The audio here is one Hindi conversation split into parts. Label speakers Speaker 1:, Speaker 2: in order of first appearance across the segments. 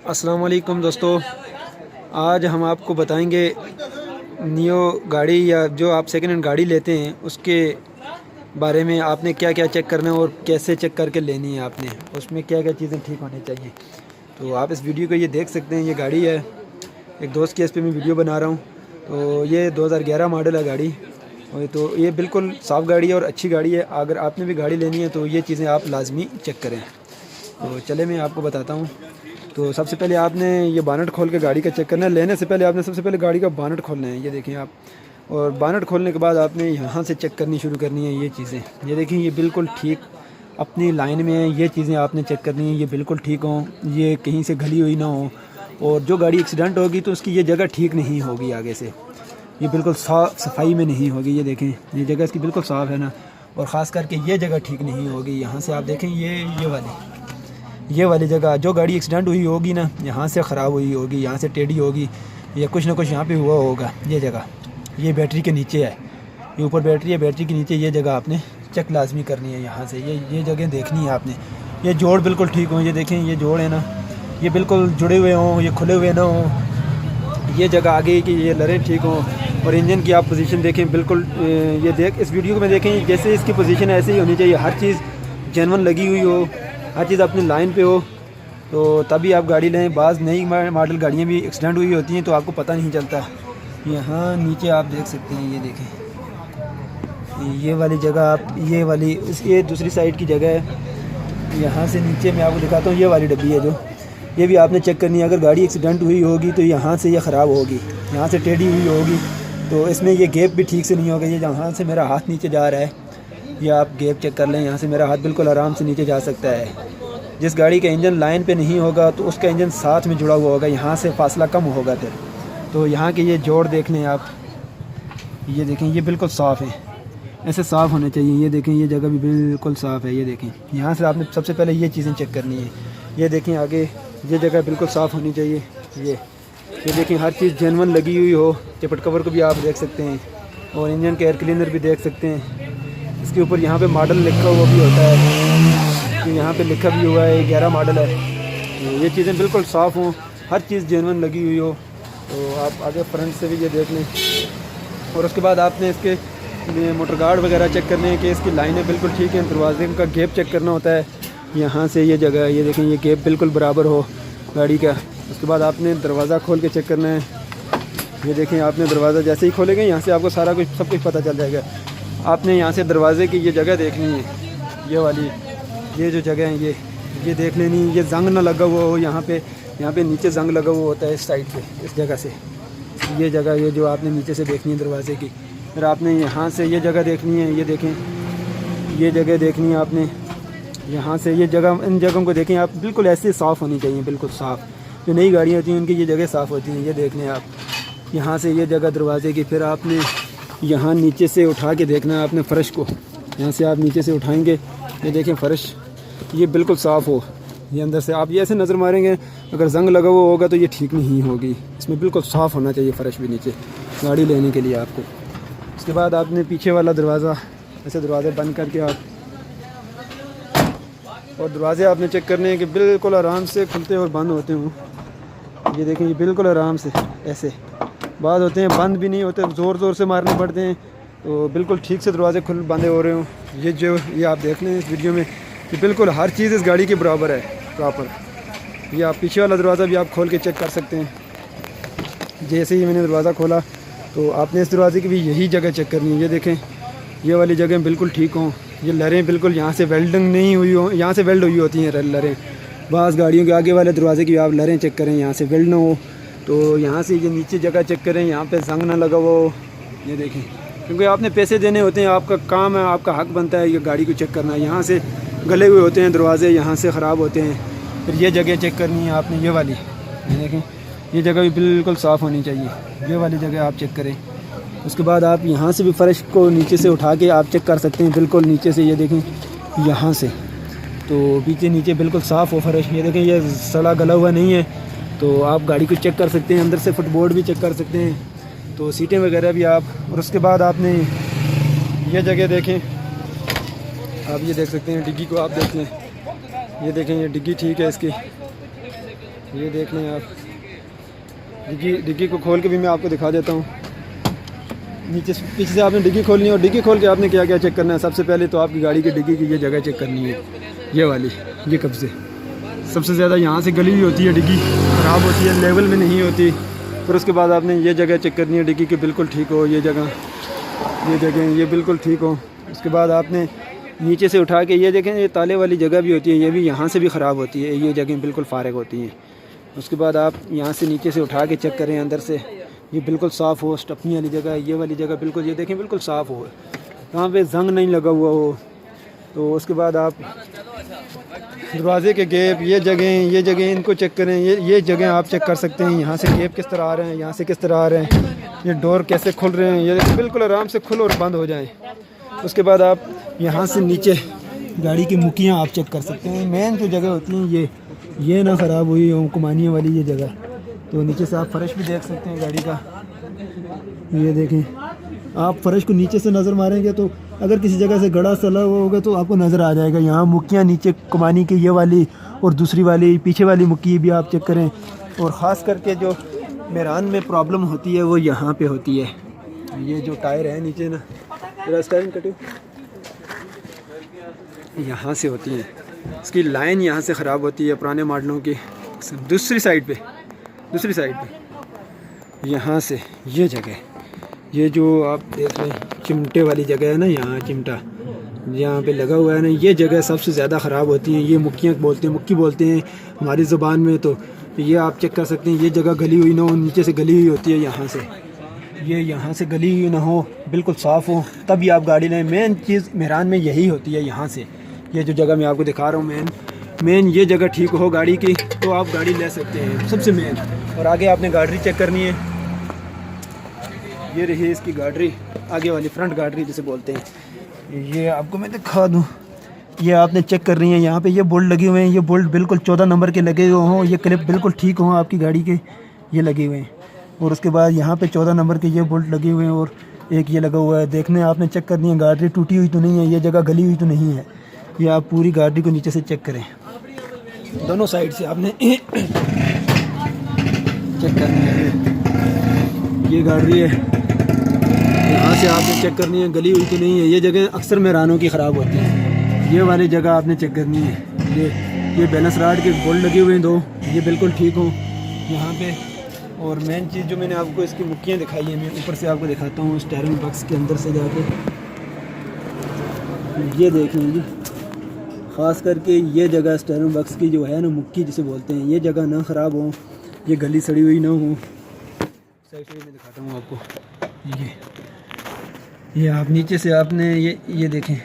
Speaker 1: अस्सलाम वालेकुम दोस्तों, आज हम आपको बताएंगे नियो गाड़ी या जो आप सेकेंड हैंड गाड़ी लेते हैं उसके बारे में आपने क्या क्या चेक करना है और कैसे चेक करके लेनी है आपने, उसमें क्या क्या चीज़ें ठीक होनी चाहिए। तो आप इस वीडियो को ये देख सकते हैं, ये गाड़ी है एक दोस्त के, इस पे मैं वीडियो बना रहा हूँ। तो ये 2011 मॉडल है गाड़ी, और तो ये बिल्कुल साफ़ गाड़ी है और अच्छी गाड़ी है। अगर आपने भी गाड़ी लेनी है तो ये चीज़ें आप लाजमी चेक करें। तो चले मैं आपको बताता हूँ। तो सबसे पहले आपने ये बानट खोल के गाड़ी का चेक करना है। लेने से पहले आपने सबसे पहले गाड़ी का बानट खोलना है, ये देखें आप। और बानट खोलने के बाद आपने यहाँ से चेक करनी शुरू करनी है ये चीज़ें। ये देखें, ये बिल्कुल ठीक अपनी लाइन में है। ये चीज़ें आपने चेक करनी है, ये बिल्कुल ठीक हों, ये कहीं से गली हुई ना हो। और जो गाड़ी एक्सीडेंट होगी तो उसकी ये जगह ठीक नहीं होगी, आगे से ये बिल्कुल साफ़ सफाई में नहीं होगी। ये देखें, ये जगह इसकी बिल्कुल साफ़ है ना, और ख़ास करके ये जगह ठीक नहीं होगी। यहाँ से आप देखें, ये वाली जगह जो गाड़ी एक्सीडेंट हुई होगी ना, यहाँ से ख़राब हुई होगी, यहाँ से टेढ़ी होगी, या कुछ ना कुछ यहाँ पे हुआ होगा। ये जगह, ये बैटरी के नीचे है, ये ऊपर बैटरी है, बैटरी के नीचे ये जगह आपने चेक लाजमी करनी है। यहाँ से ये जगह देखनी है आपने। ये जोड़ बिल्कुल ठीक हों, ये देखें, ये जोड़ है ना, ये बिल्कुल जुड़े हुए हों, ये खुले हुए ना हों। ये जगह आगे की ये लरें ठीक हों। और इंजन की आप पोजीशन देखें बिल्कुल, ये इस वीडियो में देखें, जैसे इसकी पोजीशन ऐसे ही होनी चाहिए। हर चीज़ जेन्युइन लगी हुई हो, हर चीज़ अपनी लाइन पे हो, तो तभी आप गाड़ी लें। बाज़ नई मॉडल गाड़ियाँ भी एक्सीडेंट हुई होती हैं तो आपको पता नहीं चलता। यहाँ नीचे आप देख सकते हैं, ये देखें, ये वाली जगह आप, ये दूसरी साइड की जगह है। यहाँ से नीचे मैं आपको दिखाता हूँ, ये वाली डब्बी है जो, ये भी आपने चेक करनी है। अगर गाड़ी एक्सीडेंट हुई होगी तो यहाँ से ये ख़राब होगी, यहाँ से टेढ़ी हुई होगी, तो इसमें ये गैप भी ठीक से नहीं होगा। ये जहाँ से मेरा हाथ नीचे जा रहा है, ये आप गैप चेक कर लें। यहाँ से मेरा हाथ बिल्कुल आराम से नीचे जा सकता है। जिस गाड़ी का इंजन लाइन पे नहीं होगा तो उसका इंजन साथ में जुड़ा हुआ होगा, यहाँ से फासला कम होगा फिर। तो यहाँ के ये जोड़ देख लें आप, ये देखें, ये बिल्कुल साफ़ है, ऐसे साफ़ होने चाहिए। ये देखें, ये जगह भी बिल्कुल साफ़ है। ये देखें, यहाँ से आपने सबसे पहले ये चीज़ें चेक करनी है। ये देखें आगे, ये जगह बिल्कुल साफ़ होनी चाहिए। ये देखें, हर चीज़ जेन्युइन लगी हुई हो। चपट कवर को भी आप देख सकते हैं, और इंजन के एयर क्लीनर भी देख सकते हैं। इसके ऊपर यहाँ पे मॉडल लिखा हुआ भी होता है, कि यहाँ पे लिखा भी हुआ है 11 मॉडल है। तो ये चीज़ें बिल्कुल साफ़ हों, हर चीज़ जेन्युइन लगी हुई हो। तो आप आगे फ्रंट से भी ये देख लें। और उसके बाद आपने इसके मोटर गार्ड वगैरह चेक करने हैं कि इसकी लाइनें बिल्कुल ठीक हैं। दरवाजे का गैप चेक करना होता है। यहाँ से ये जगह, ये देखें, ये गैप बिल्कुल बराबर हो गाड़ी का। उसके बाद आपने दरवाज़ा खोल के चेक करना है। ये देखें, आपने दरवाज़ा जैसे ही खोलेंगे यहाँ से आपको सारा कुछ, सब कुछ पता चल जाएगा। आपने यहाँ से दरवाज़े की ये जगह देखनी है, ये वाली, ये जो जगह है ये देख लेनी। ये जंग ना लगा हुआ हो यहाँ पे नीचे जंग लगा हुआ होता है इस साइड पे, इस जगह से। ये जगह, ये जो आपने नीचे से देखनी है दरवाजे की। फिर आपने यहाँ से ये जगह देखनी है, ये देखें, ये जगह देखनी है आपने। यहाँ से ये जगह, इन जगहों को देखें आप, बिल्कुल ऐसे साफ़ होनी चाहिए, बिल्कुल साफ़। जो नई गाड़ियाँ होती हैं उनकी ये जगह साफ़ होती हैं। ये देख लें आप, यहाँ से ये जगह दरवाजे की। फिर आपने यहाँ नीचे से उठा के देखना है आपने फ़र्श को। यहाँ से आप नीचे से उठाएंगे, ये देखें फ़र्श, ये बिल्कुल साफ़ हो। ये अंदर से आप ये ऐसे नज़र मारेंगे, अगर जंग लगा हुआ होगा तो ये ठीक नहीं होगी। इसमें बिल्कुल साफ़ होना चाहिए फ़र्श भी नीचे, गाड़ी लेने के लिए आपको। उसके बाद आपने पीछे वाला दरवाज़ा, ऐसे दरवाज़े बंद करके आप, और दरवाज़े आपने चेक करने हैं कि बिल्कुल आराम से खुलते और बंद होते हों। ये देखें, ये बिल्कुल आराम से, ऐसे बात होते हैं बंद भी नहीं होते, ज़ोर से मारने पड़ते हैं। तो बिल्कुल ठीक से दरवाजे खुल बंदे हो रहे हों। ये आप देख लें इस वीडियो में कि बिल्कुल हर चीज़ इस गाड़ी के बराबर है, प्रॉपर। ये आप पीछे वाला दरवाज़ा भी आप खोल के चेक कर सकते हैं। जैसे ही मैंने दरवाज़ा खोला तो आपने इस दरवाजे की भी यही जगह चेक करनी है। ये देखें, ये वाली जगह बिल्कुल ठीक हों। ये लरें बिल्कुल यहाँ से वेल्डिंग नहीं हुई हो, यहाँ से वेल्ड हुई होती हैं लरें। बाज़ गाड़ियों के आगे वाले दरवाजे की आप लरें चेक करें, यहाँ से वेल्ड ना हो। तो यहाँ से ये नीचे जगह चेक करें, यहाँ पे जंग ना लगा हुआ हो। ये देखें, क्योंकि आपने पैसे देने होते हैं, आपका काम है, आपका हक बनता है ये गाड़ी को चेक करना। यहाँ से गले हुए होते हैं दरवाजे, यहाँ से ख़राब होते हैं। फिर ये जगह चेक करनी है आपने, ये वाली, ये देखें, ये जगह भी बिल्कुल साफ़ होनी चाहिए। ये वाली जगह आप चेक करें। उसके बाद आप यहाँ से भी फ़र्श को नीचे से उठा के आप चेक कर सकते हैं, बिल्कुल नीचे से। ये देखें, यहाँ से तो पीछे नीचे बिल्कुल साफ़ हो फ़र्श। ये देखें, ये सड़ा गला हुआ नहीं है। तो आप गाड़ी को चेक कर सकते हैं, अंदर से फुटबोर्ड भी चेक कर सकते हैं, तो सीटें वगैरह भी आप। और उसके बाद आपने ये जगह देखें, आप ये देख सकते हैं, डिग्गी को आप देख लें, ये देखें, ये डिग्गी ठीक है इसकी, ये देख लें आप, डिग्गी को खोल के भी मैं आपको दिखा देता हूँ। नीचे पीछे से आपने डिग्गी खोलनी है और डिग्गी खोल के आपने क्या क्या चेक करना है। सबसे पहले तो आपकी गाड़ी की डिग्गी की ये जगह चेक करनी है, ये वाली, ये कब से सबसे ज़्यादा यहाँ से गली हुई होती है, डिग्गी ख़राब होती है, लेवल में नहीं होती। फिर उसके बाद आपने ये जगह चेक करनी है डिग्गी की बिल्कुल ठीक हो, ये जगह ये बिल्कुल ठीक हो। उसके बाद आपने नीचे से उठा के ये देखें, ये ताले वाली जगह भी होती है, ये भी यहाँ से भी ख़राब होती है, ये जगह बिल्कुल फारग होती हैं। उसके बाद आप यहाँ से नीचे से उठा के चेक करें अंदर से, ये बिल्कुल साफ़ हो। स्टपनी वाली जगह, ये वाली जगह बिल्कुल, ये देखें बिल्कुल साफ़ हो, यहाँ पे जंग नहीं लगा हुआ हो। तो उसके बाद आप दरवाज़े के गैप, ये जगह इनको चेक करें। ये जगह आप चेक कर सकते हैं, यहाँ से गैप किस तरह आ रहे हैं, यहाँ से किस तरह आ रहे हैं, ये डोर कैसे खुल रहे हैं, ये बिल्कुल आराम से खुल और बंद हो जाएँ। उसके बाद आप यहाँ से नीचे गाड़ी की मुखियाँ आप चेक कर सकते हैं। मेन जो जगह होती हैं ये ना ख़राब हुई हो, कुमानिया वाली ये जगह। तो नीचे से आप फ़र्श भी देख सकते हैं गाड़ी का, ये देखें आप फ़र्श को नीचे से नज़र मारेंगे तो अगर किसी जगह से गड़ा सला हुआ होगा तो आपको नज़र आ जाएगा। यहाँ मुखियाँ नीचे कुमानी की ये वाली और दूसरी वाली पीछे वाली मुखी भी आप चेक करें। और ख़ास करके जो मेरान में प्रॉब्लम होती है वो यहाँ पे होती है। ये जो टायर है नीचे ना, स्टाइलिंग कटिंग यहाँ से होती है, इसकी लाइन यहाँ से ख़राब होती है पुराने मॉडलों की। दूसरी साइड पे यहाँ से ये जगह, ये जो आप देख रहे हैं चिमटे वाली जगह है ना, यहाँ चिमटा यहाँ पे लगा हुआ है ना, ये जगह सबसे ज़्यादा ख़राब होती हैं। ये मुक्की बोलते हैं हमारी ज़ुबान में। तो ये आप चेक कर सकते हैं, ये जगह गली हुई ना हो, नीचे से गली हुई होती है, यहाँ से गली हुई ना हो, बिल्कुल साफ़ हो, तभी आप गाड़ी लें। मेन चीज़ मेरान में यही होती है। यहाँ से ये जो जगह मैं आपको दिखा रहा हूँ, मेन ये जगह ठीक हो गाड़ी की तो आप गाड़ी ले सकते हैं, सबसे मेन। और आगे आपने गाड़ी चेक करनी है, ये रही इसकी गाड़ी, आगे वाली फ्रंट गाड़ी जिसे बोलते हैं। ये आपको मैं दिखा दूँ, ये आपने चेक कर रही है। यहाँ पे ये बोल्ट लगे हुए हैं, ये बोल्ट बिल्कुल 14 नंबर के लगे हुए हों, ये क्लिप बिल्कुल ठीक हों आपकी गाड़ी के, ये लगे हुए हैं। और उसके बाद यहाँ पे 14 नंबर के ये बोल्ट लगे हुए हैं और एक ये लगा हुआ है। देखने आपने चेक करनी है गाड़ी टूटी हुई तो नहीं है, ये जगह गली हुई तो नहीं है। ये आप पूरी गाड़ी को नीचे से चेक करें, दोनों साइड से आपने चेक करनी है। ये गाड़ी है, यहाँ से आपने चेक करनी है गली हुई तो नहीं है। ये जगह अक्सर मेरानों की ख़राब होती है, ये वाली जगह आपने चेक करनी है। ये बैलेंस राड के बोल्ट लगे हुए हैं 2, ये बिल्कुल ठीक हो यहाँ पे। और मेन चीज़ जो मैंने आपको इसकी मुक्कियाँ दिखाई है, मैं ऊपर से आपको दिखाता हूँ स्टीयरिंग बॉक्स के अंदर से जाके, ये देख लीजिए। ख़ास करके ये जगह स्टीयरिंग बॉक्स की जो है ना, मुक्की जिसे बोलते हैं, ये जगह ना ख़राब हो, ये गली सड़ी हुई ना हो। साइड से मैं दिखाता हूँ आपको, ये आप नीचे से आपने ये देखें,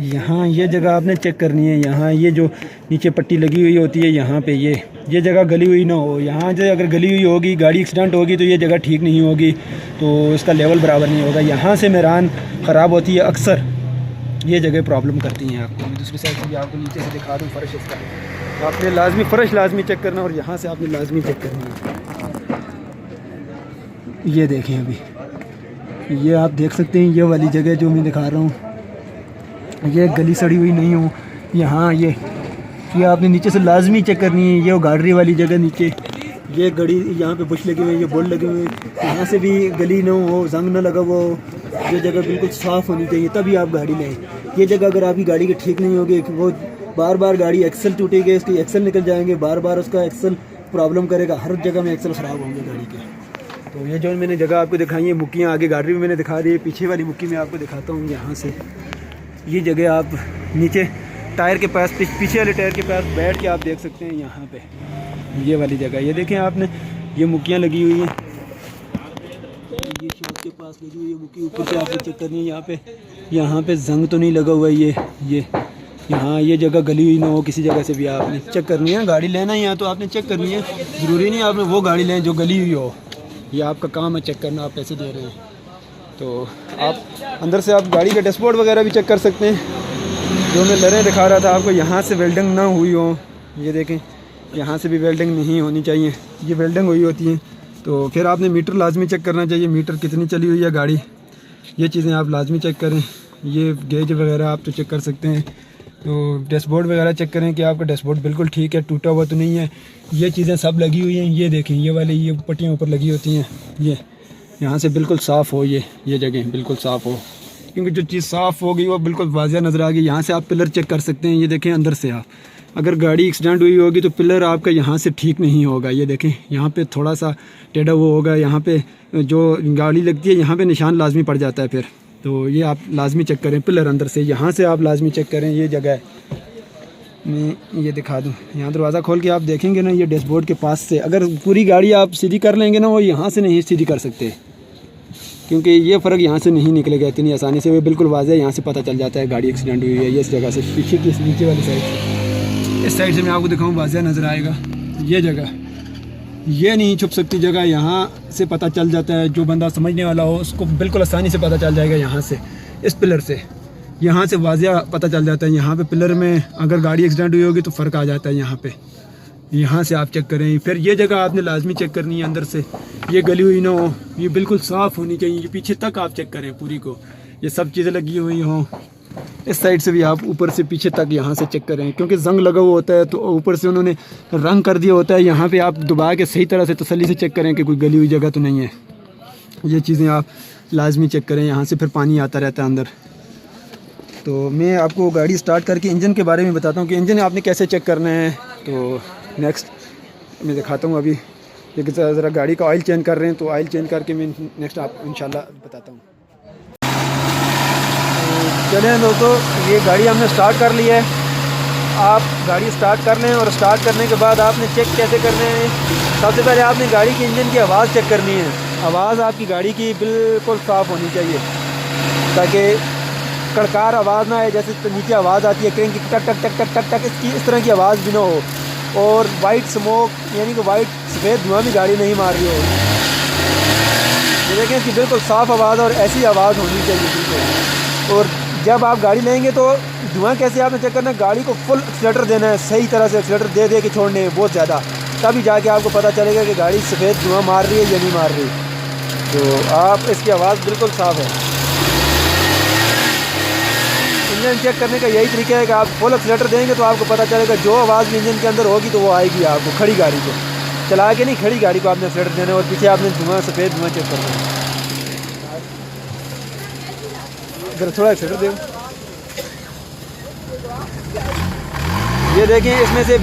Speaker 1: यहाँ ये जगह आपने चेक करनी है। यहाँ ये जो नीचे पट्टी लगी हुई होती है, यहाँ पे ये जगह गली हुई ना हो। यहाँ से अगर गली हुई होगी, गाड़ी एक्सीडेंट होगी तो ये जगह ठीक नहीं होगी, तो इसका लेवल बराबर नहीं होगा। यहाँ से मेरान ख़राब होती है अक्सर, ये जगह प्रॉब्लम करती हैं आपको। मैं दूसरी साइड से भी आपको नीचे से दिखा दूँ फ़र्श इसका, तो आपने लाजमी चेक करना और यहाँ से आपने लाजमी चेक करना है। ये देखें अभी, ये आप देख सकते हैं, ये वाली जगह जो मैं दिखा रहा हूँ, ये गली सड़ी हुई नहीं हो। यहाँ ये आपने नीचे से लाजमी चेक करनी है। ये गाड़ी वाली जगह नीचे, ये गड़ी यहाँ पे बुश लगे हुए हैं, ये बोल्ट लगे हुए हैं, यहाँ से भी गली ना हो, जंग ना लगा हुआ हो। ये जगह बिल्कुल साफ़ होनी चाहिए, तभी आप गाड़ी लें। ये जगह अगर आपकी गाड़ी की ठीक नहीं होगी, वो बार गाड़ी एक्सल टूटेगी, उसकी एक्सल निकल जाएंगे, बार उसका एक्सल प्रॉब्लम करेगा, हर जगह में एक्सल ख़राब होंगे गाड़ी के। तो ये जो मैंने जगह आपको दिखाई है, मुक्कियाँ आगे गाड़ी में मैंने दिखा दी है, पीछे वाली मुक्की में आपको दिखाता हूँ। यहाँ से ये जगह आप नीचे टायर के पास, पीछे वाले टायर के पास बैठ के आप देख सकते हैं। यहाँ पे ये वाली जगह, ये देखें आपने, ये मुक्कियाँ लगी हुई हैं, ये शॉप के पास लगी हुई है मुक्की, ऊपर से आपको चेक करनी है। यहाँ पे जंग तो नहीं लगा हुआ है। ये यहाँ ये जगह गली हुई ना हो, किसी जगह से भी आपने चेक करनी है। गाड़ी लेना ही है तो आपने चेक करनी है, ज़रूरी नहीं आपने वो गाड़ी लें जो गली हुई हो। ये आपका काम है चेक करना, आप पैसे दे रहे हैं तो आप अंदर से आप गाड़ी का डैशबोर्ड वगैरह भी चेक कर सकते हैं। जो मैं लरें दिखा रहा था आपको, यहाँ से वेल्डिंग ना हुई हो, ये देखें, यहाँ से भी वेल्डिंग नहीं होनी चाहिए, ये वेल्डिंग हुई होती है। तो फिर आपने मीटर लाजमी चेक करना चाहिए, मीटर कितनी चली हुई है गाड़ी, ये चीज़ें आप लाजमी चेक करें। ये गेज वगैरह आप तो चेक कर सकते हैं। तो डैशबोर्ड वगैरह चेक करें कि आपका डैशबोर्ड बिल्कुल ठीक है, टूटा हुआ तो नहीं है। ये चीज़ें सब लगी हुई हैं, ये देखें, ये वाले ये पट्टियाँ ऊपर लगी होती हैं, ये यहाँ से बिल्कुल साफ़ हो, ये जगह बिल्कुल साफ़ हो, क्योंकि जो चीज़ साफ़ हो गई वो बिल्कुल वाज़िया नज़र आ गई। यहाँ से आप पिलर चेक कर सकते हैं, ये देखें अंदर से आप, अगर गाड़ी एक्सीडेंट हुई होगी तो पिलर आपका यहाँ से ठीक नहीं होगा। ये देखें यहाँ पे थोड़ा सा टेढ़ा वो होगा, यहाँ पे जो गाड़ी लगती है यहाँ पे निशान लाजमी पड़ जाता है फिर, तो ये आप लाजमी चेक करें पिलर अंदर से, यहाँ से आप लाजमी चेक करें। ये जगह है, मैं ये दिखा दूँ, यहाँ दरवाज़ा खोल के आप देखेंगे ना, ये डैशबोर्ड के पास से अगर पूरी गाड़ी आप सीधी कर लेंगे ना, वो यहाँ से नहीं सीधी कर सकते, क्योंकि ये फ़र्क यहाँ से नहीं निकलेगा इतनी आसानी से। वो बिल्कुल वाज़े यहाँ से पता चल जाता है गाड़ी एक्सीडेंट हुई है। ये इस जगह से पीछे की नीचे वाली साइड से, इस साइड से मैं आपको दिखाऊँ वाज़े नज़र आएगा। ये जगह ये नहीं छुप सकती जगह, यहाँ से पता चल जाता है। जो बंदा समझने वाला हो उसको बिल्कुल आसानी से पता चल जाएगा। यहाँ से इस पिलर से यहाँ से वाज़िया पता चल जाता है। यहाँ पे पिलर में अगर गाड़ी एक्सीडेंट हुई होगी तो फ़र्क आ जाता है यहाँ पे। यहाँ से आप चेक करें। फिर ये जगह आपने लाजमी चेक करनी है, अंदर से ये गली हुई ना हो, ये बिल्कुल साफ़ होनी चाहिए। ये पीछे तक आप चेक करें पूरी को, ये सब चीज़ें लगी हुई हों। इस साइड से भी आप ऊपर से पीछे तक यहाँ से चेक करें, क्योंकि जंग लगा हुआ होता है तो ऊपर से उन्होंने रंग कर दिया होता है। यहाँ पे आप दबा के सही तरह से तसल्ली से चेक करें कि कोई गली हुई जगह तो नहीं है। ये चीज़ें आप लाजमी चेक करें। यहाँ से फिर पानी आता रहता है अंदर। तो मैं आपको गाड़ी स्टार्ट करके इंजन के बारे में बताता हूँ कि इंजन आपने कैसे चेक करना है। तो नेक्स्ट मैं दिखाता हूँ। अभी लेकिन ज़रा गाड़ी का ऑयल चेंज कर रहे हैं, तो ऑयल चेंज करके मैं नेक्स्ट आप इंशाल्लाह बताता हूँ। चलें दोस्तों, ये गाड़ी हमने स्टार्ट कर ली है। आप गाड़ी स्टार्ट कर लें, और स्टार्ट करने के बाद आपने चेक कैसे करने हैं। सबसे पहले आपने गाड़ी की इंजन की आवाज़ चेक करनी है। आवाज़ आपकी गाड़ी की बिल्कुल साफ़ होनी चाहिए, ताकि कड़कार आवाज़ ना आए। जैसे नीचे आवाज़ आती है क्रेन की, टक टक टक टक टक टक, इसकी इस तरह की आवाज़ भी ना हो। और वाइट स्मोक यानी कि वाइट सफ़ेद धुआं भी गाड़ी नहीं मार रही हो। ये देखें, इसकी बिल्कुल साफ़ आवाज़ और ऐसी आवाज़ होनी चाहिए बिल्कुल। और जब आप गाड़ी लेंगे तो धुआं कैसे आपने चेक करना है, गाड़ी को फुल एक्सीलेटर देना है, सही तरह से एक्सीलेटर दे के छोड़ने हैं बहुत ज़्यादा, तभी जाके आपको पता चलेगा कि गाड़ी सफ़ेद धुआं मार रही है या नहीं मार रही। तो आप इसकी आवाज़ बिल्कुल साफ़ है। इंजन चेक करने का यही तरीका है कि आप फुल एक्सीलेटर देंगे तो आपको पता चलेगा जो आवाज़ भी इंजन के अंदर होगी तो वो आएगी आपको। खड़ी गाड़ी को चला के नहीं, खड़ी गाड़ी को आपने एक्सीलेटर देना है, और पीछे आपने धुआं सफ़ेद धुआं चेक करना है। इधर थोड़ा एक्सीलेटर दो। ये देखें, इसमें से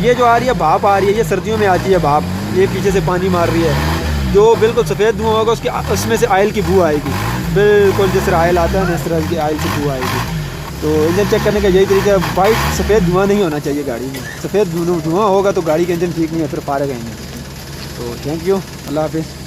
Speaker 1: ये जो आ रही है भाप आ रही है, ये सर्दियों में आती है भाप। ये पीछे से पानी मार रही है। जो बिल्कुल सफ़ेद धुआं होगा उसमें से ऑयल की बू आएगी, बिल्कुल जिस तरह ऑयल आता है ना इस तरह की ऑयल की बू आएगी। तो इंजन चेक करने का यही तरीका है। वाइट सफ़ेद धुआं नहीं होना चाहिए गाड़ी में। सफ़ेद धुआं होगा तो गाड़ी का इंजन ठीक नहीं है, फिर फारेगा इंजन। तो थैंक यू, अल्लाह हाफिज़।